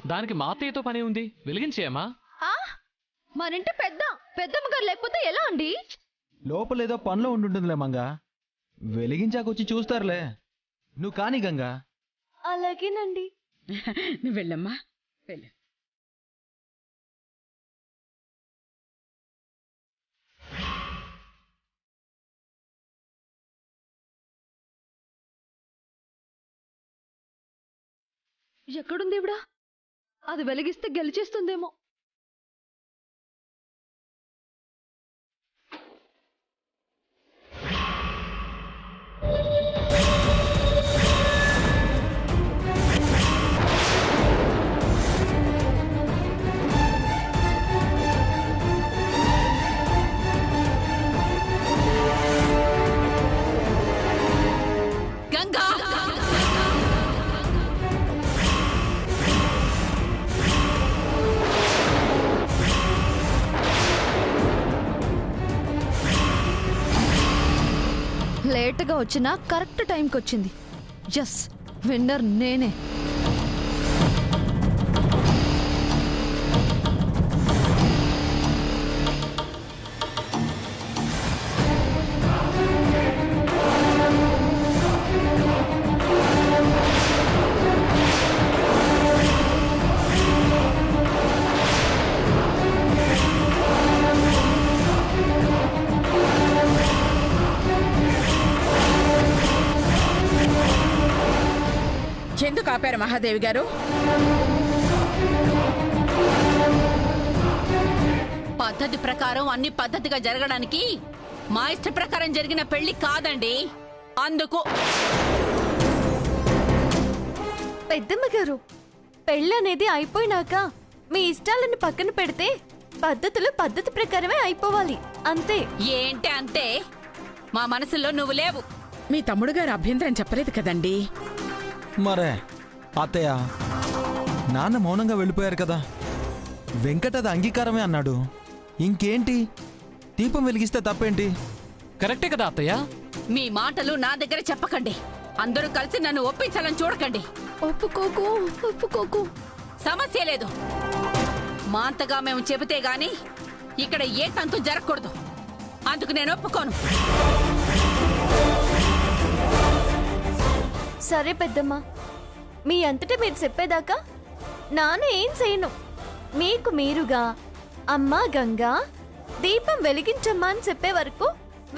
దానికి మా అత్తయ్యతో పని ఉంది, వెలిగించేయమ్మా. మరింటి పెద్దమ్మ గారు లేకపోతే ఎలా అండి? లోపలేదో పనిలో ఉంటుందిలే మంగా, వెలిగించాకొచ్చి చూస్తారులే. నువ్వు కాని గంగా. అలాగేనండి. నువ్వు వెళ్ళమ్మా, వెళ్ళు. ఎక్కడుంది ఇవిడా? అది వెలిగిస్తే గెలిచేస్తుందేమో. గంగా, లేట్గా వచ్చినా కరెక్ట్ టైంకి వచ్చింది. ఎస్, విన్నర్ నేనే. ఎందుకు ఆపారు మహాదేవి గారు? పద్ధతి ప్రకారం అన్ని పద్ధతిగా జరగడానికి మా ఇష్ట ప్రకారం జరిగిన పెళ్లి కాదండి. అందుకు పెద్దమ్మ గారు, పెళ్ళనేది అయిపోయినాక మీ ఇష్టాలను పక్కన పెడితే పద్ధతులు పద్ధతి ప్రకారమే అయిపోవాలి, అంతే. ఏంటి అంతే? మా మనసులో నువ్వు లేవు. మీ తమ్ముడు గారు అభ్యంతరం చెప్పలేదు కదండి. మరే అత్తయ్య, నాన్న మౌనంగా వెళ్ళిపోయారు కదా, వెంకట అది అంగీకారమే అన్నాడు. ఇంకేంటి, దీపం వెలిగిస్తే తప్పేంటి? కరెక్టే కదా అత్తయ్య. మీ మాటలు నా దగ్గర చెప్పకండి. అందరూ కలిసి నన్ను ఒప్పించాలని చూడకండి. ఒప్పుకోకు. సమస్య లేదు. మా అంతగా మేము చెబితే గాని ఇక్కడ ఏ తంతు జరగకూడదు. అందుకు నేను ఒప్పుకోను. సరే పెద్దమ్మ, మీ అంతటా మీరు చెప్పేదాకా నాన్న ఏం చేయను. మీకు మీరుగా అమ్మా గంగా దీపం వెలిగించమ్మా అని చెప్పే వరకు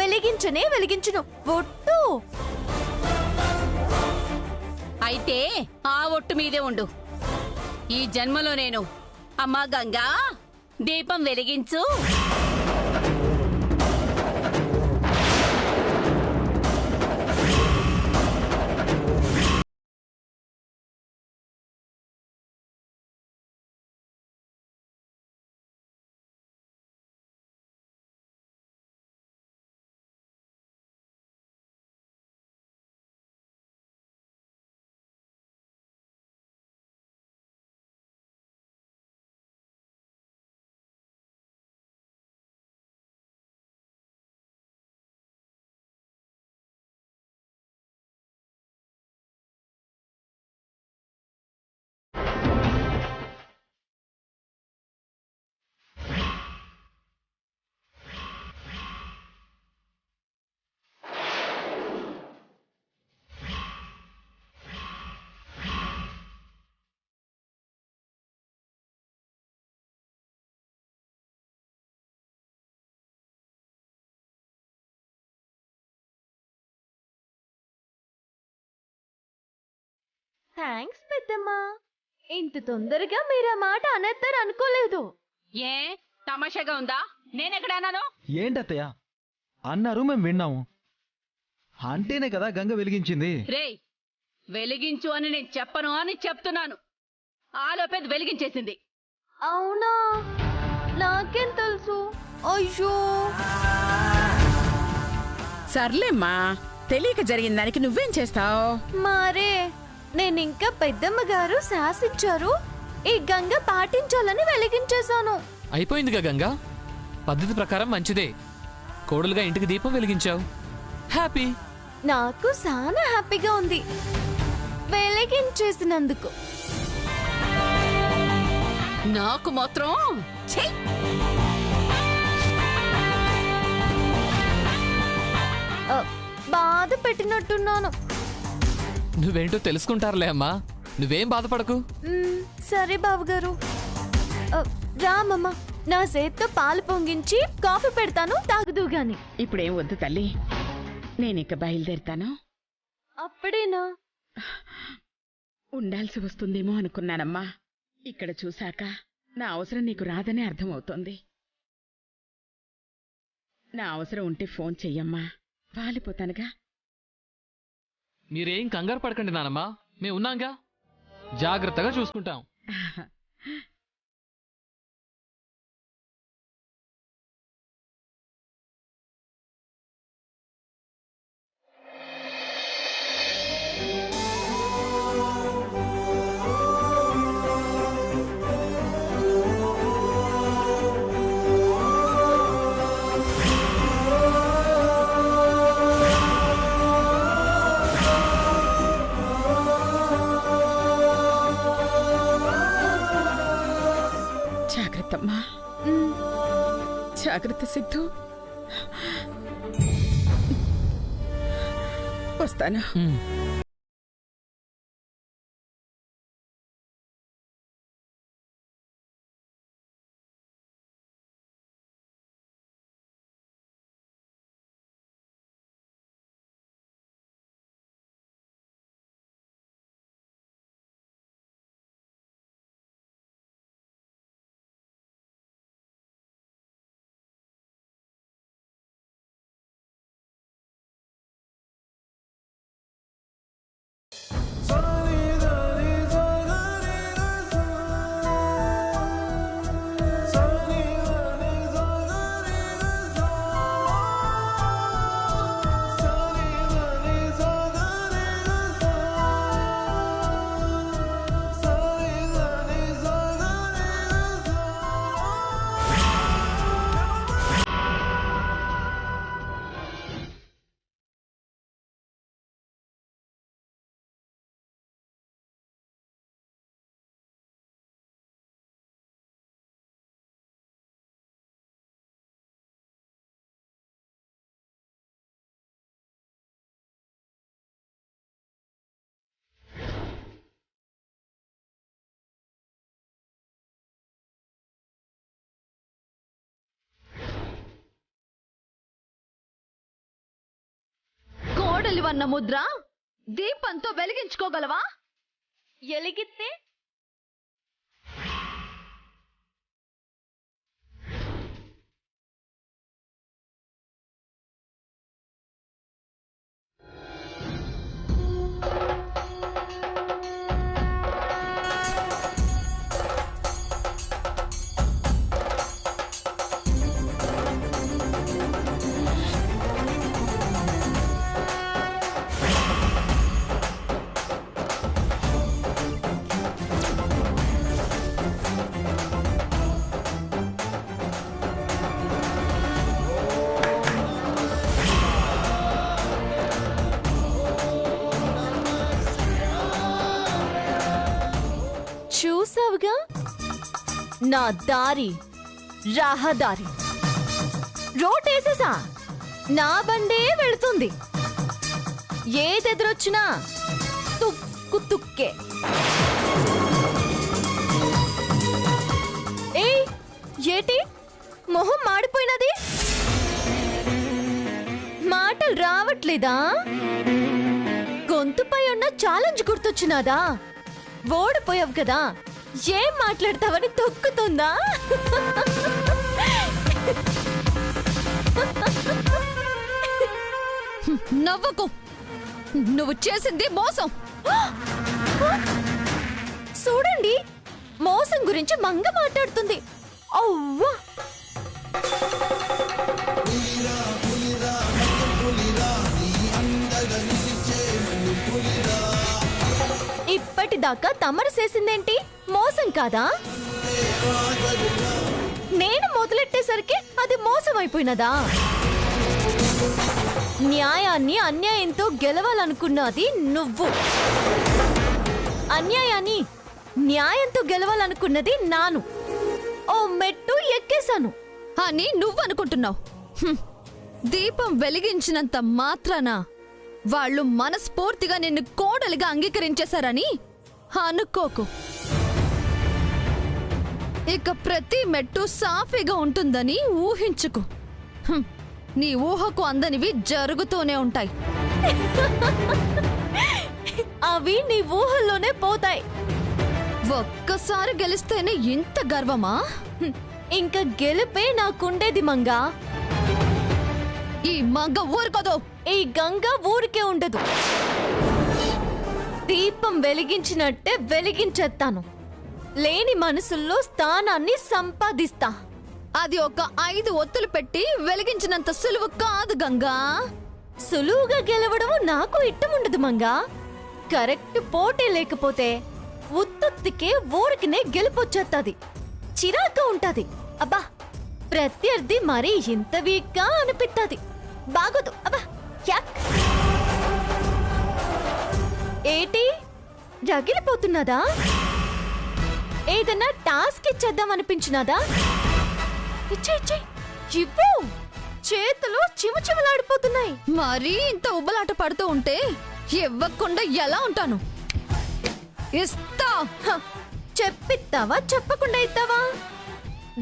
వెలిగించును. ఒట్టు. అయితే ఆ ఒట్టు మీదే ఉండు. ఈ జన్మలో నేను అమ్మా గంగా దీపం వెలిగించు. థ్యాంక్స్ పెద్దమ్మా, ఇంత తొందరగా మీరు ఆ మాట అనేస్తారు అనుకోలేదు. ఏ తమాషాగా ఉందా? నేనెక్కడన్నాను? ఏంటత్తయ్య అన్నారు, మేము విన్నాము. అంటేనే కదా గంగ వెలిగించింది. రేయ్, వెలిగించు అని నేను చెప్పను అని చెప్తున్నాను. ఆలోపేది వెలిగించేసింది. అవునా? నాకేం తెలుసు? అయ్యో. సర్లేమ్మా, తెలియక జరిగిన దానికి నువ్వేం చేస్తావు? మరే నేనింకా పెద్దమ్మ గారు శాసించారు, ఈ గంగ పాటించాలని వెలిగించేశాను. అయిపోయిందిగా గంగా, పద్ధతి ప్రకారం మంచిదే. కోడలుగా ఇంటికి దీపం వెలిగించావు. హ్యాపీ. నాకు చాలా హ్యాపీగా ఉంది వెలిగించేసినందుకు. నాకు మాత్రం ఛీ! బాధ పెట్టినట్టున్నాను. నువ్వేంటో తెలుసుకుంటారులే అమ్మా, నువ్వేం బాధపడకు. సరే బావగారు. రామమ్మ, నా చేత్తో పాలు పొంగించి కాఫీ పెడతాను, తాగుదు గాని. ఇప్పుడేం వద్దు తల్లి, నేనిక బయలుదేరుతాను. అప్పుడేనా? ఉండాల్సి వస్తుందేమో అనుకున్నానమ్మా. ఇక్కడ చూశాక నా అవసరం నీకు రాదని అర్థమవుతోంది. నా అవసరం ఉంటే ఫోన్ చెయ్యమ్మా, వాలిపోతానుగా. మీరేం కంగారు పడకండి నానమ్మా, మేము ఉన్నాంగా, జాగ్రత్తగా చూసుకుంటాం. జాగ్రత్తమ్మా, జాగ్రత్త సిద్ధు. వస్తాను. కోడలివన్న ముద్ర దీపంతో వెలిగించుకోగలవా? ఎలిగితే చూసావుగా, నా దారి రహదారి రోటేసేసా, నా బండే వెళుతుంది. ఏదెదురొచ్చినా తుక్కు తుక్కే. ఏయ్, ఏటి మొహం మాడిపోయినది? మాటలు రావట్లేదా? గొంతుపై ఉన్న ఛాలెంజ్ గుర్తొచ్చినాదా? ఓడిపోయావు కదా, ఏం మాట్లాడతావని తొక్కుతుందా? నవ్వకు, నువ్వు చేసింది మోసం. చూడండి, మోసం గురించి మంగ మాట్లాడుతుంది. అవ్వా, ఇప్పటిదాకా తమరు చేసిందేంటి? మోసం కాదా? నేను మొదలెట్టేసరికి అది మోసం అయిపోయినదా? న్యాయాన్ని అన్యాయంతో గెలవాలనుకున్నది నువ్వు. అన్యాయాన్ని న్యాయంతో గెలవాలనుకున్నది నాను. ఓ మెట్టు ఎక్కేశాను అని నువ్వనుకుంటున్నావు. దీపం వెలిగించినంత మాత్రాన వాళ్ళు మనస్ఫూర్తిగా నిన్ను కోడలిగా అంగీకరించేశారని అనుకోకు. ఇక ప్రతి మెట్టు సాఫీగా ఉంటుందని ఊహించుకు. నీ ఊహకు అందనివి జరుగుతూనే ఉంటాయి. అవి నీ ఊహల్లోనే పోతాయి. ఒక్కసారి గెలిస్తేనే ఇంత గర్వమా? ఇంకా గెలిపే నాకుండేది మంగా. ఈ మగ ఊరుకోదు. ఈ గంగ ఊరికే ఉండదు. దీపం వెలిగించినట్టే వెలిగించేస్తాను. లేని మనసుల్లో స్థానాన్ని సంపాదిస్తా. అది ఒక 5 ఒత్తులు పెట్టి వెలిగించినంత సులువు కాదు గంగా. సులువుగా గెలవడం నాకు ఇట్టముండదు మంగా. కరెక్ట్ పోటీ లేకపోతే ఉత్తుత్తికే ఊరికినే గెలిపొచ్చేత్తది. చిరాగ్గా ఉంటది. అబ్బా, ప్రత్యర్థి మరీ ఇంత వీక్గా అనిపిత్తది. బాగోదు. అబ్బా, యాక్. ఏటి రగిలిపోతున్నదా? ఏదన్నా టాస్క్ ఇచ్చేద్దాం అనిపించినదా? ఇచ్చే ఇవ్వు. చేతులు చిమచిమలాడిపోతున్నాయి. మరీ ఇంత ఉబ్బలాట పడుతూ ఉంటే ఇవ్వకుండా ఎలా ఉంటాను? ఇస్తా. హ, చెప్పిస్తావా చెప్పకుండా ఇస్తావా?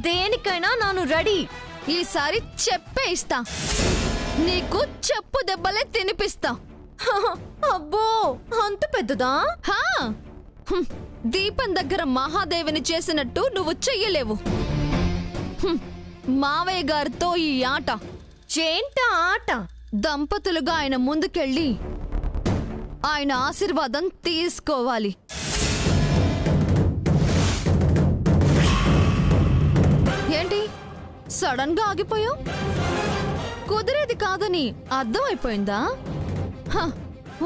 దేనికైనా నాను రెడీ. ఈసారి చెప్పే ఇస్తా. నీకు చెప్పు దెబ్బలే తినిపిస్తా. హ, అబ్బో, అంత పెద్దదా? హా, దీపం దగ్గర మహాదేవిని చేసినట్టు నువ్వు చెయ్యలేవు. మావయ్య గారితో ఈ ఆట. చేంట ఆట. దంపతులుగా ఆయన ముందుకెళ్ళి ఆయన ఆశీర్వాదం తీసుకోవాలి. ఏంటి సడన్ గా ఆగిపోయావు? కుదిరేది కాదని అర్థమైపోయిందా?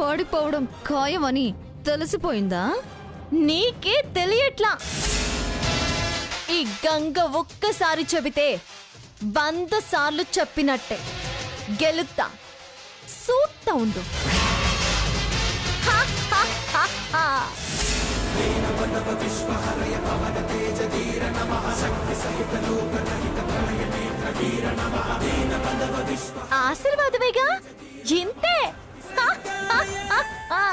ఓడిపోవడం ఖాయమని తెలిసిపోయిందా? నీకే తెలియట్లా. ఈ గంగ ఒక్కసారి చెబితే 100 సార్లు చెప్పినట్టే గెలుతా. సూత్తా ఉండు. హా, హా, హా, హా. ఆశీర్వాదమేగా, ఇంతే. హా, హా, హా, హా.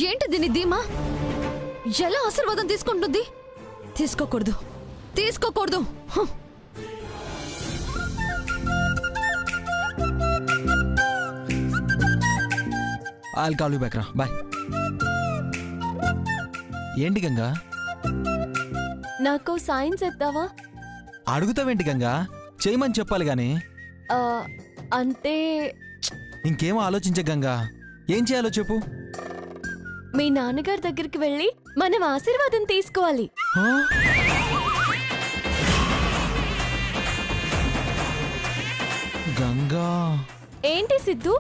ఏంటి దీని ధీమా? ఎలా ఆశీర్వాదం తీసుకుంటుంది? తీసుకోకూడదు, తీసుకోకూడదు. I'll call you back రా. బాయ్. ఏంటి గంగా? నాకు సాయం చేద్దావా? అడుగుతావేంటి గంగా? చేయమని చెప్పాలి గాని. ఆ, అంటే ఇంకేమో ఆలోచించే గంగా. ఏం చేయాలో చెప్పు. మీ నాన్నగారి దగ్గరికి వెళ్ళి మనం ఆశీర్వాదం తీసుకోవాలి. హా? గంగా, ఏంటి సిద్ధు,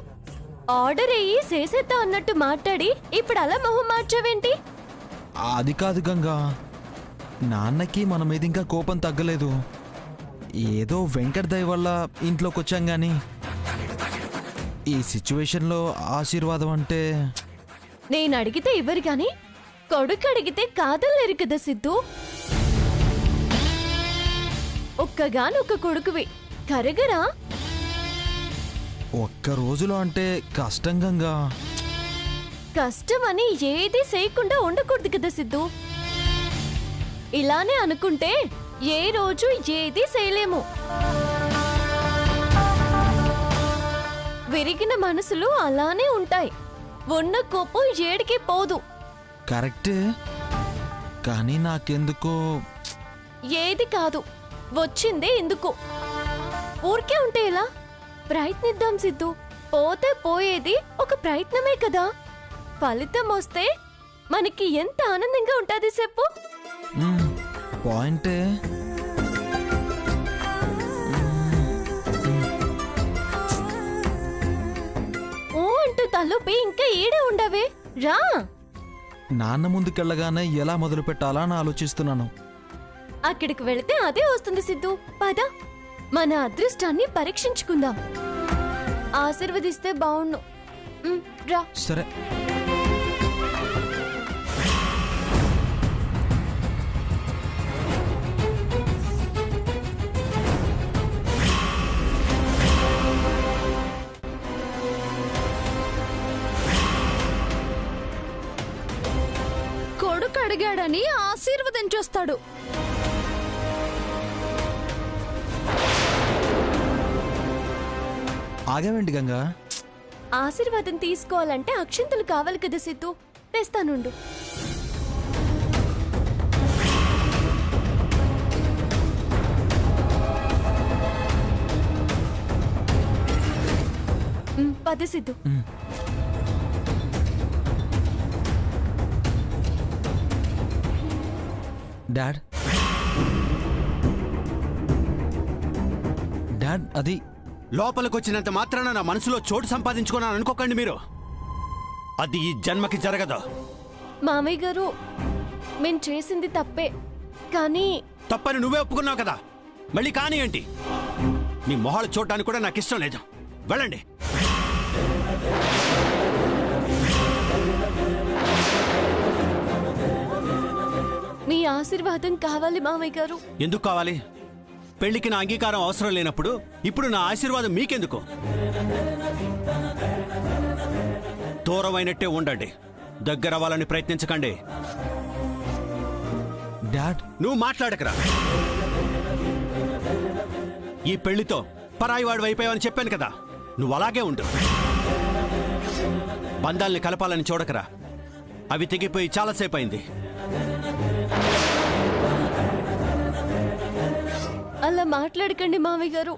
ఆర్డర్ అయ్యి చేసేద్దా అన్నట్టు మాట్లాడి ఇప్పుడు అలా మొహం మార్చావేంటి? అది కాదు గంగా. నాన్నకి మన మీద ఇంకా కోపం తగ్గలేదు. ఏదో వెంకట్ దయ వల్ల ఇంట్లోకి వచ్చాం గాని ఈ సిచ్యువేషన్లో ఆశీర్వాదం అంటే నేను అడిగితే ఇవ్వరు గాని కొడుకు అడిగితే కాదలేరు కదా సిద్ధు. ఒక్కగానొక్క కొడుకువి, కరగరా? ఒక్క రోజులో అంటే కష్టం గంగా. కష్టమని ఏది చేయకుండా ఉండకూడదు కదా సిద్ధు. ఇలానే అనుకుంటే ఏ రోజు ఏది చేయలేము. విరిగిన మనసులు అలానే ఉంటాయి. ఉన్న కోపం ఏడికి పోదు. కరెక్టే, కానీ నాకెందుకో ఏది కాదు, వచ్చిందే ఎందుకు. ఊరికే ఉంటే ఎలా? ప్రయత్నిద్దాం సిద్ధు. పోతే పోయేది ఒక ప్రయత్నమే కదా. ఫలితం వస్తే మనకి ఎంత ఆనందంగా ఉంటుంది చెప్పు. పాయింటే. ఓ అంటూ తలపి ఇంకా ఈడే ఉండవే, రా. నాన్న ముందుకెళ్ళగానే ఎలా మొదలు పెట్టాలా అని ఆలోచిస్తున్నాను. అక్కడికి వెళితే అదే వస్తుంది సిద్ధు. పద, మన అదృష్టాన్ని పరీక్షించుకుందాం. ఆశీర్వదిస్తే బావుణ్ణు. రా. సరే. కొడుకు అడిగాడని ఆశీర్వదించేస్తాడు. ఆగావేంటి గంగా? ఆశీర్వాదం తీసుకోవాలంటే అక్షింతలు కావాలి కదా సిద్ధు, తెస్తానుండు. పద సిద్ధు. డాడ్, డాడ్, అది లోపలికొచ్చినంత మాత్రాన నా మనసులో చోటు సంపాదించుకున్నాను అనుకోకండి మీరు. అది ఈ జన్మకి జరగదు. మామయ్య గారు, మేం చేసింది తప్పే, కానీ తప్పని నువ్వే ఒప్పుకున్నావు కదా, మళ్ళీ కానీ ఏంటి? నీ మొహాలు చూడటానికి కూడా నాకు ఇష్టం లేదు. వెళ్ళండి. మీ ఆశీర్వాదం కావాలి మామయ్య గారు. ఎందుకు కావాలి? పెళ్లికి నా అంగీకారం అవసరం లేనప్పుడు ఇప్పుడు నా ఆశీర్వాదం మీకెందుకు? దూరమైనట్టే ఉండండి, దగ్గర అవ్వాలని ప్రయత్నించకండి. డాడ్, నువ్వు మాట్లాడకరా. ఈ పెళ్లితో పరాయివాడు అయిపోయావని చెప్పాను కదా, నువ్వు అలాగే ఉండు. బంధాల్ని కలపాలని చూడకరా, అవి తెగిపోయి చాలాసేపు అయింది. అలా మాట్లాడకండి మామయ్య గారు.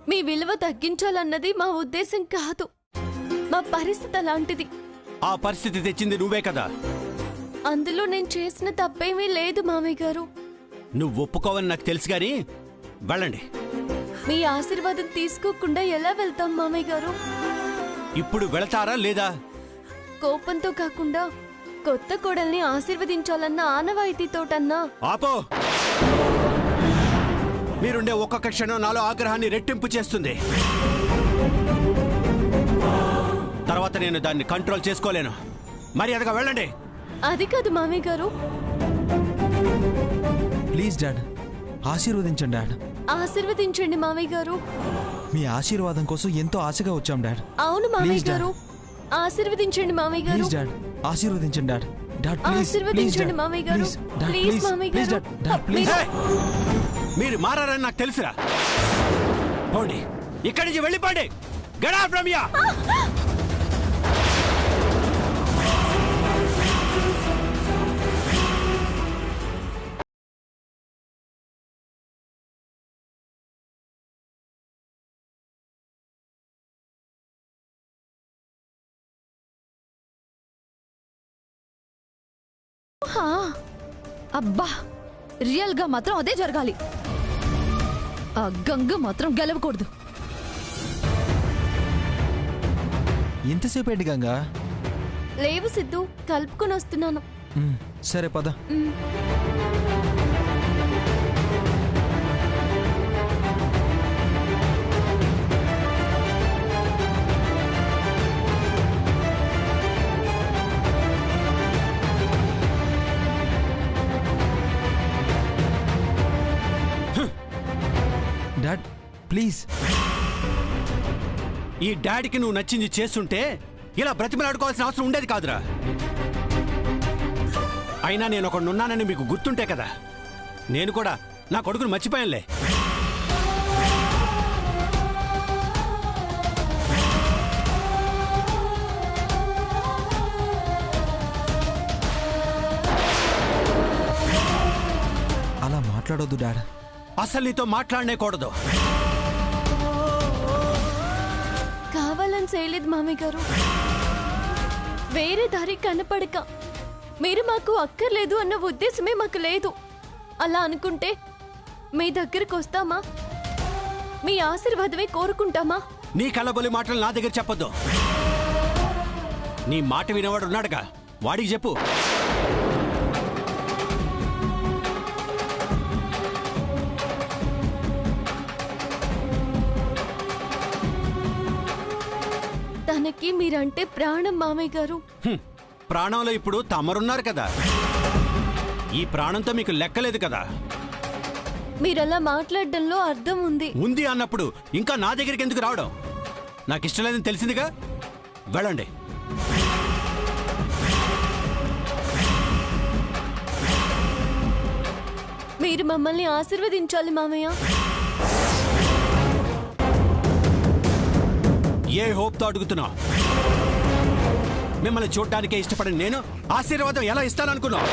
మీ విలువ తగ్గించాలన్నది మా ఉద్దేశం కాదు. మా పరిస్థితి అలాంటిది. ఆ పరిస్థితి తెచ్చింది నువ్వే కదా. అందులో నేను చేసిన తప్పేమీ లేదు మామయ్య గారు. నువ్వు ఒప్పుకోవని నాకు తెలుసు గాని వెళ్ళండి. మీ ఆశీర్వాదం తీసుకోకుండా ఎలా వెళ్తాం మామయ్య గారు? ఇప్పుడు వెళతారా లేదా? కోపంతో కాకుండా కొత్త కోడల్ని ఆశీర్వదించాలన్న ఆనవాయితీతోటన్నా. ఆపో! మీరుండే ఒక్కొక్క క్షణం నాలో ఆగ్రహాన్ని రెట్టింపు చేస్తుంది. తర్వాత నేను దాన్ని కంట్రోల్ చేసుకోలేను. మర్యాదగా వెళ్ళండి. అది కాదు మామయ్య గారు. ప్లీజ్ డాడ్, ఆశీర్వదించండి డాడ్. ఆశీర్వదించండి మామయ్య గారు. మీ ఆశీర్వాదం కోసం ఎంతో ఆశగా వచ్చాం డాడ్. అవును మామయ్య Please, Dad. గారు. ఆశీర్వదించండి మామయ్య గారు. ప్లీజ్ డాడ్, ఆశీర్వదించండి డాడ్. డాడ్ ప్లీజ్, ఆశీర్వదించండి మామయ్య గారు. ప్లీజ్ మామయ్య ప్లీజ్ గారు. Dad, dad please. ఏయ్! మీరు మారని నాకు తెలుసురా. పోండి, ఇక్కడి నుంచి వెళ్ళిపోండి. Get out from here. అబ్బా, రియల్ గా మాత్రం అదే జరగాలి. ఆ గంగ మాత్రం గెలవకూడదు. ఎంతసేపు ఏంటి గంగా? లేవు సిద్ధు, కలుపుకొని వస్తున్నాను. సరే పద. Dad please. ఈ డాడీకి నువ్వు నచ్చింది చేస్తుంటే ఇలా బ్రతిమలాడుకోవాల్సిన అవసరం ఉండేది కాదురా. అయినా నేను ఒకడున్నానని మీకు గుర్తుంటే కదా, నేను కూడా నా కొడుకును మర్చిపోయానులే. అలా మాట్లాడొద్దు డాడ్. అసలు నీతో మాట్లాడనేకూడదు. కావాలని చేయలేదు మామయ్య గారు. వేరే దారి కనపడక మీరు మాకు అక్కర్లేదు అన్న ఉద్దేశమే మాకు లేదు. అలా అనుకుంటే మీ దగ్గరకు వస్తామా? మీ ఆశీర్వాదమే కోరుకుంటామా? నీ కళ్ళబొలి మాటలు నా దగ్గర చెప్పొద్దు. నీ మాట వినేవాడు ఉన్నాడుగా, వాడికి చెప్పు. తనకి మీరంటే ప్రాణం మామయ్య గారు. ప్రాణంలో ఇప్పుడు తమరున్నారు కదా, ఈ ప్రాణంతో మీకు లెక్కలేదు కదా. మీరలా మాట్లాడడంలో అర్థం ఉంది. ఉంది అన్నప్పుడు ఇంకా నా దగ్గరికి ఎందుకు రావడం? నాకు ఇష్టం లేదని తెలిసిందిగా, వెళ్ళండి. మీరు మమ్మల్ని ఆశీర్వదించాలి మామయ్య. ఏ హోప్తో అడుగుతున్నా? మిమ్మల్ని చూడ్డానికే ఇష్టపడిన నేను ఆశీర్వాదం ఎలా ఇస్తాననుకున్నావు?